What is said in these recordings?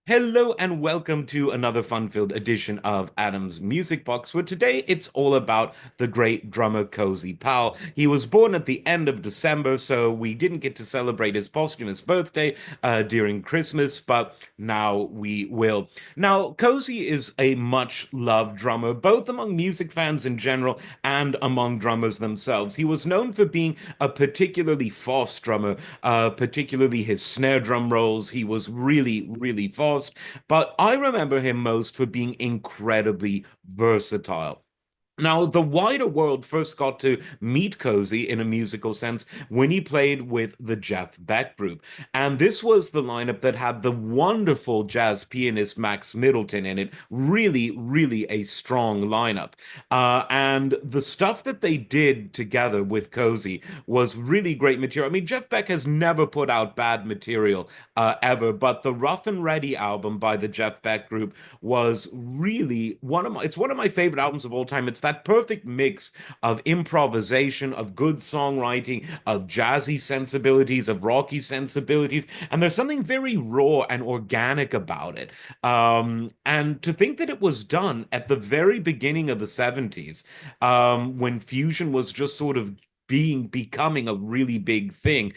Hello and welcome to another fun-filled edition of Adam's Music Box, where today it's all about the great drummer Cozy Powell. He was born at the end of December, so we didn't get to celebrate his posthumous birthday during Christmas, but now we will. Now, Cozy is a much-loved drummer, both among music fans in general and among drummers themselves. He was known for being a particularly fast drummer, particularly his snare drum rolls. He was really, really fast. But I remember him most for being incredibly versatile. Now, the wider world first got to meet Cozy in a musical sense when he played with the Jeff Beck Group. And this was the lineup that had the wonderful jazz pianist Max Middleton in it. Really, really a strong lineup. And the stuff that they did together with Cozy was really great material. I mean, Jeff Beck has never put out bad material ever, but the Rough and Ready album by the Jeff Beck Group was really it's one of my favorite albums of all time. It's that perfect mix of improvisation, of good songwriting, of jazzy sensibilities, of rocky sensibilities, and there's something very raw and organic about it. And to think that it was done at the very beginning of the 70s, when fusion was just sort of becoming a really big thing.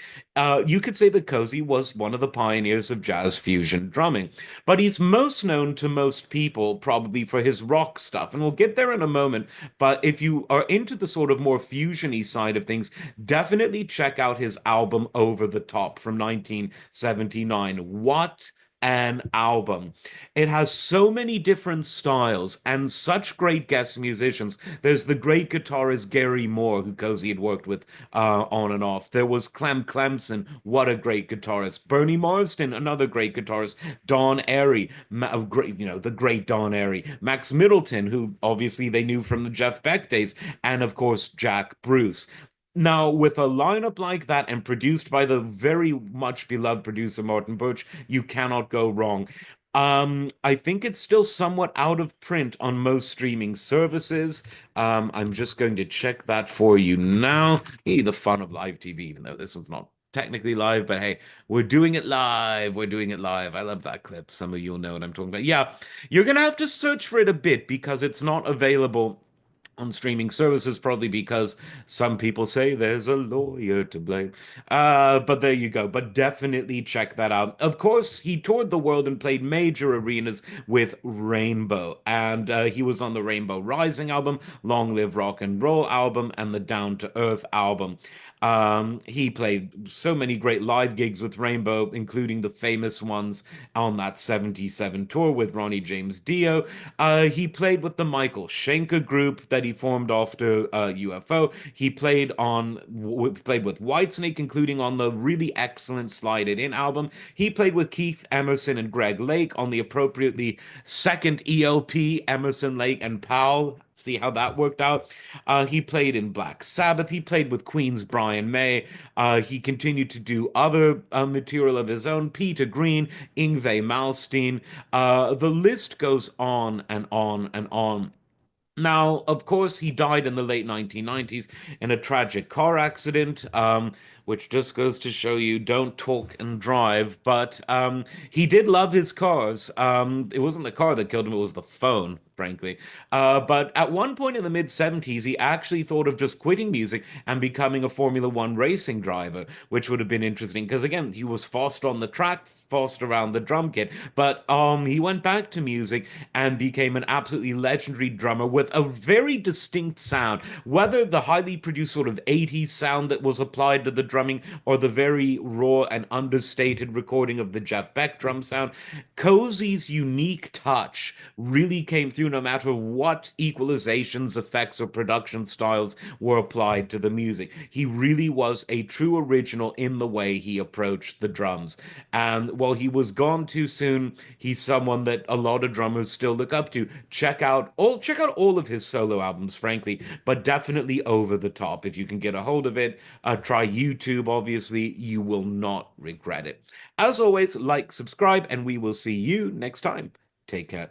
You could say that Cozy was one of the pioneers of jazz fusion drumming, but he's most known to most people probably for his rock stuff, and we'll get there in a moment. But if you are into the sort of more fusiony side of things, definitely check out his album Over the Top from 1979. What an album. It has so many different styles and such great guest musicians. There's the great guitarist Gary Moore, who Cozy had worked with on and off. There was Clem Clemson, what a great guitarist. Bernie Marsden, another great guitarist. Don Airey, great, the great Don Airey. Max Middleton, who obviously they knew from the Jeff Beck days, and of course Jack Bruce. Now, with a lineup like that and produced by the very much beloved producer Martin Birch, you cannot go wrong. I think it's still somewhat out of print on most streaming services. I'm just going to check that for you now. Hey, the fun of live TV, even though this one's not technically live, but hey, we're doing it live. We're doing it live. I love that clip. Some of you'll know what I'm talking about. Yeah, you're gonna have to search for it a bit because it's not available on streaming services, probably because some people say there's a lawyer to blame. But there you go. But definitely check that out. Of course, he toured the world and played major arenas with Rainbow. And he was on the Rainbow Rising album, Long Live Rock and Roll album, and the Down to Earth album. He played so many great live gigs with Rainbow, including the famous ones on that 77 tour with Ronnie James Dio. He played with the Michael Schenker group that he formed after UFO. He played with Whitesnake, including on the really excellent Slide It In album. He played with Keith Emerson and Greg Lake on the appropriately second ELP, Emerson, Lake, and Powell. See how that worked out. He played in Black Sabbath. He played with Queen's Brian May. He continued to do other material of his own. Peter Green, Yngwie Malmsteen. The list goes on and on and on. Now, of course, he died in the late 1990s in a tragic car accident, which just goes to show you don't talk and drive. But he did love his cars. It wasn't the car that killed him, it was the phone, frankly. But at one point in the mid 70s, he actually thought of just quitting music and becoming a Formula One racing driver, which would have been interesting because, again, he was fast on the track, fast around the drum kit. But he went back to music and became an absolutely legendary drummer with a very distinct sound. Whether the highly produced sort of 80s sound that was applied to the drumming or the very raw and understated recording of the Jeff Beck drum sound, Cozy's unique touch really came through no matter what equalizations, effects, or production styles were applied to the music. He really was a true original in the way he approached the drums. And while he was gone too soon, he's someone that a lot of drummers still look up to. Check out all of his solo albums, frankly, but definitely Over the Top. If you can get a hold of it, try YouTube, obviously. You will not regret it. As always, like, subscribe, and we will see you next time. Take care.